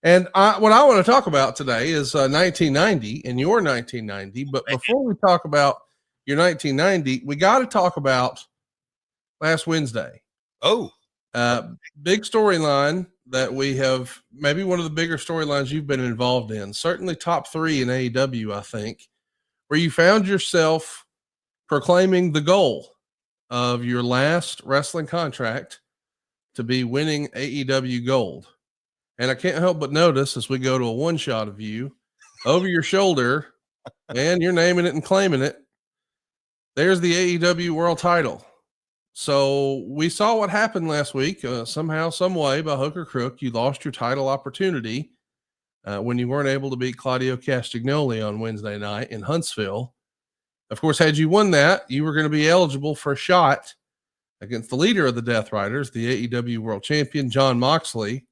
And what I want to talk about today is 1990 and your 1990. But before we talk about your 1990, we got to talk about last Wednesday. Oh, big storyline that we have, maybe one of the bigger storylines you've been involved in, certainly top 3 in AEW, I think, where you found yourself proclaiming the goal of your last wrestling contract to be winning AEW Gold. And I can't help but notice as we go to a one shot of you over your shoulder, and you're naming it and claiming it, there's the AEW World title. So we saw what happened last week. Somehow, some way, by hook or crook, you lost your title opportunity when you weren't able to beat Claudio Castagnoli on Wednesday night in Huntsville. Of course, had you won that, you were going to be eligible for a shot against the leader of the Death Riders, the AEW World Champion, Jon Moxley.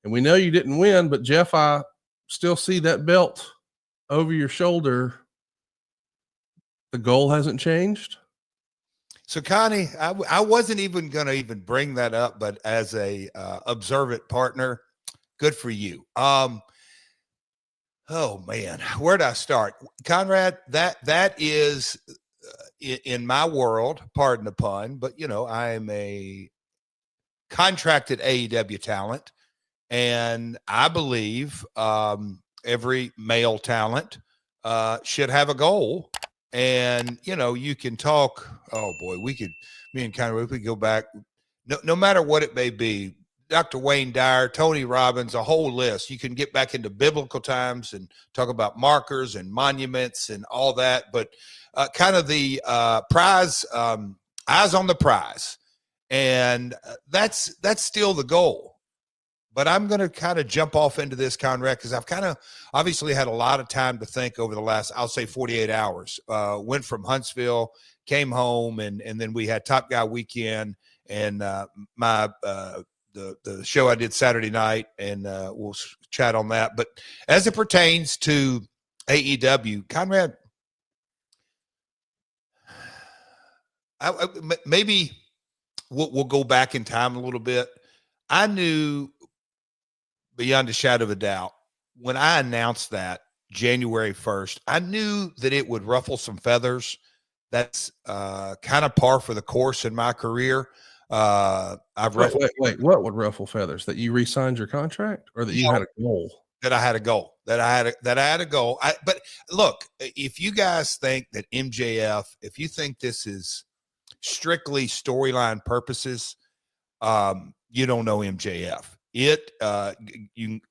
And we know you didn't win, but Jeff, I still see that belt over your shoulder. The goal hasn't changed. So Connie, I wasn't even going to even bring that up, but as a observant partner, good for you. Oh man, where'd I start? Conrad, that is in my world, pardon the pun, but you know, I am a contracted AEW talent, and I believe every male talent should have a goal. And, you know, you can talk, oh boy, me and Conrad, we could go back, no matter what it may be, Dr. Wayne Dyer, Tony Robbins, a whole list. You can get back into biblical times and talk about markers and monuments and all that, but kind of the prize, eyes on the prize. And that's still the goal. But I'm going to kind of jump off into this, Conrad, because I've kind of obviously had a lot of time to think over the last, I'll say 48 hours. Went from Huntsville, came home, and then we had Top Guy Weekend and the show I did Saturday night, and we'll chat on that. But as it pertains to AEW, Conrad, maybe we'll go back in time a little bit. I knew beyond a shadow of a doubt, when I announced that January 1st, I knew that it would ruffle some feathers. That's kind of par for the course in my career. Wait, what would ruffle feathers? That you re-signed your contract, or that you had a goal? That I had a goal. That I had a goal. But look, if you guys think that MJF, if you think this is strictly storyline purposes, you don't know MJF. You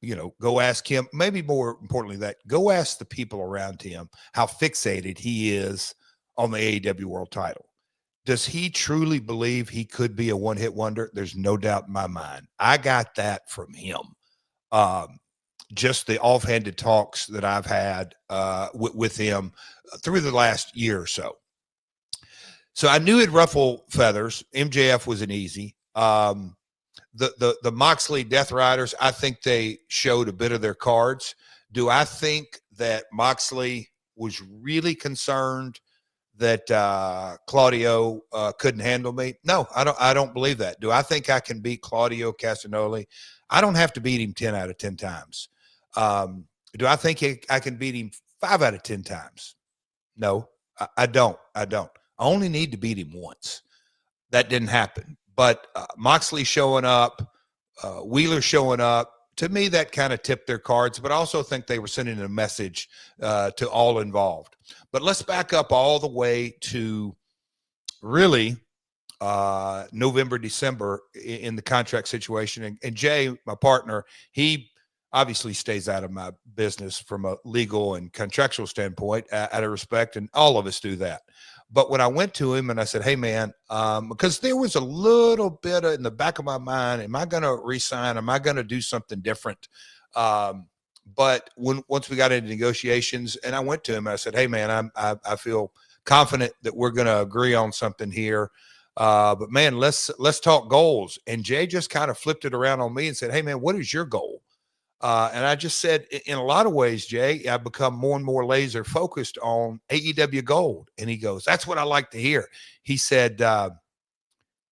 know, go ask him, maybe more importantly that, go ask the people around him how fixated he is on the AEW World title. Does he truly believe he could be a one-hit wonder? There's no doubt in my mind. I got that from him. Just the offhanded talks that I've had with him through the last year or so. So I knew it'd ruffle feathers. MJF was an easy. The Moxley Death Riders, I think they showed a bit of their cards. Do I think that Moxley was really concerned that Claudio couldn't handle me? No, I don't believe that. Do I think I can beat Claudio Castagnoli? I don't have to beat him 10 out of 10 times. Do I think I can beat him 5 out of 10 times? No, I don't. I only need to beat him once. That didn't happen. But Moxley showing up, Wheeler showing up, to me, that kind of tipped their cards, but I also think they were sending a message to all involved. But let's back up all the way to really November, December in the contract situation. And Jay, my partner, he obviously stays out of my business from a legal and contractual standpoint, out of respect, and all of us do that. But when I went to him and I said, hey, man, because there was a little bit in the back of my mind, am I going to resign? Am I going to do something different? But once we got into negotiations, and I went to him, I said, hey, man, I feel confident that we're going to agree on something here. But, man, let's talk goals. And Jay just kind of flipped it around on me and said, hey, man, what is your goal? And I just said, in a lot of ways, Jay, I've become more and more laser focused on AEW Gold. And he goes, that's what I like to hear. He said,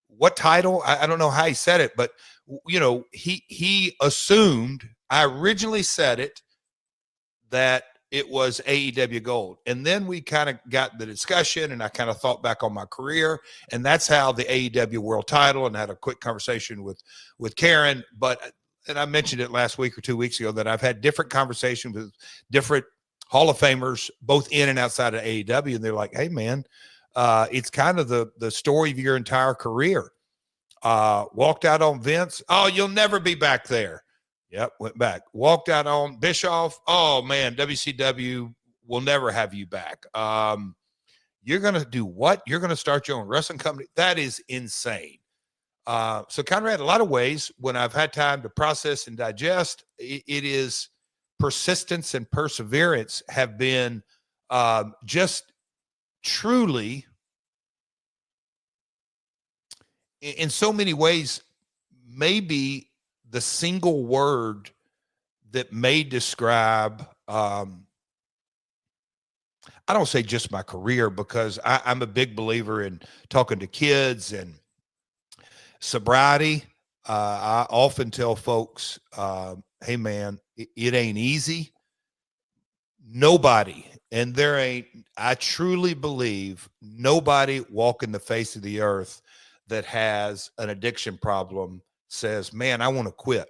what title? I don't know how he said it, but, you know, he assumed I originally said it that it was AEW Gold. And then we kind of got the discussion, and I kind of thought back on my career, and that's how the AEW World Title, and I had a quick conversation with Karen. And I mentioned it last week or 2 weeks ago that I've had different conversations with different Hall of Famers, both in and outside of AEW, and they're like, hey, man, it's kind of the story of your entire career. Walked out on Vince. Oh, you'll never be back there. Yep, went back. Walked out on Bischoff. Oh, man, WCW will never have you back. You're going to do what? You're going to start your own wrestling company? That is insane. So Conrad, a lot of ways, when I've had time to process and digest, it is persistence and perseverance have been just truly, in so many ways, maybe the single word that may describe, I don't say just my career, because I'm a big believer in talking to kids and sobriety. I often tell folks, hey, man, it ain't easy. Nobody, and I truly believe nobody walking the face of the earth that has an addiction problem says, man, I want to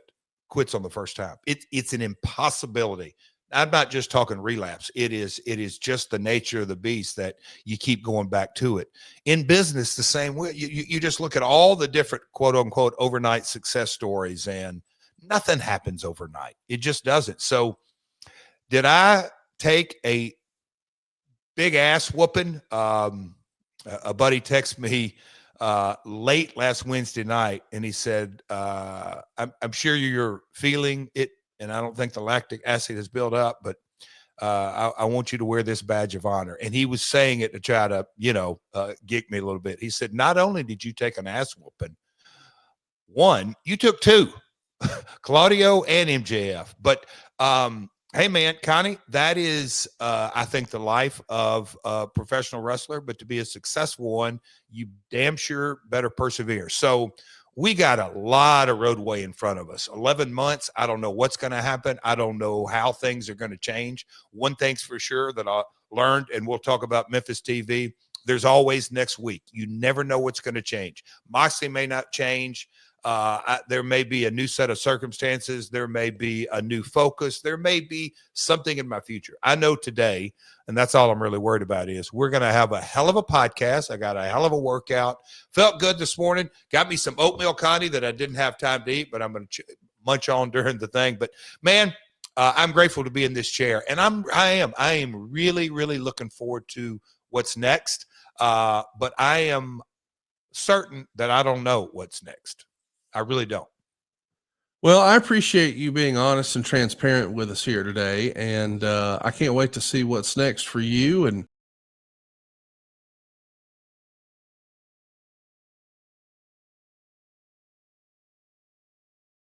quits on the first time. It's an impossibility. I'm not just talking relapse. It is just the nature of the beast that you keep going back to it. In business, the same way. You just look at all the different quote unquote overnight success stories, and nothing happens overnight. It just doesn't. So did I take a big ass whooping? A buddy texted me late last Wednesday night, and he said, I'm sure you're feeling it, and I don't think the lactic acid has built up, but I want you to wear this badge of honor. And he was saying it to try to, geek me a little bit. He said, not only did you take an ass whooping, one, you took two, Claudio and MJF. But hey, man, Connie, that is, I think, the life of a professional wrestler. But to be a successful one, you damn sure better persevere. So we got a lot of roadway in front of us. 11 months. I don't know what's going to happen. I don't know how things are going to change. One thing's for sure that I learned, and we'll talk about Memphis TV, there's always next week. You never know what's going to change. Moxley may not change. There may be a new set of circumstances. There may be a new focus. There may be something in my future. I know today, and that's all I'm really worried about, is we're going to have a hell of a podcast. I got a hell of a workout. Felt good this morning. Got me some oatmeal, Connie, that I didn't have time to eat, but I'm going to munch on during the thing. But man, I'm grateful to be in this chair, and I am really, really looking forward to what's next. But I am certain that I don't know what's next. I really don't. Well, I appreciate you being honest and transparent with us here today. And I can't wait to see what's next for you. And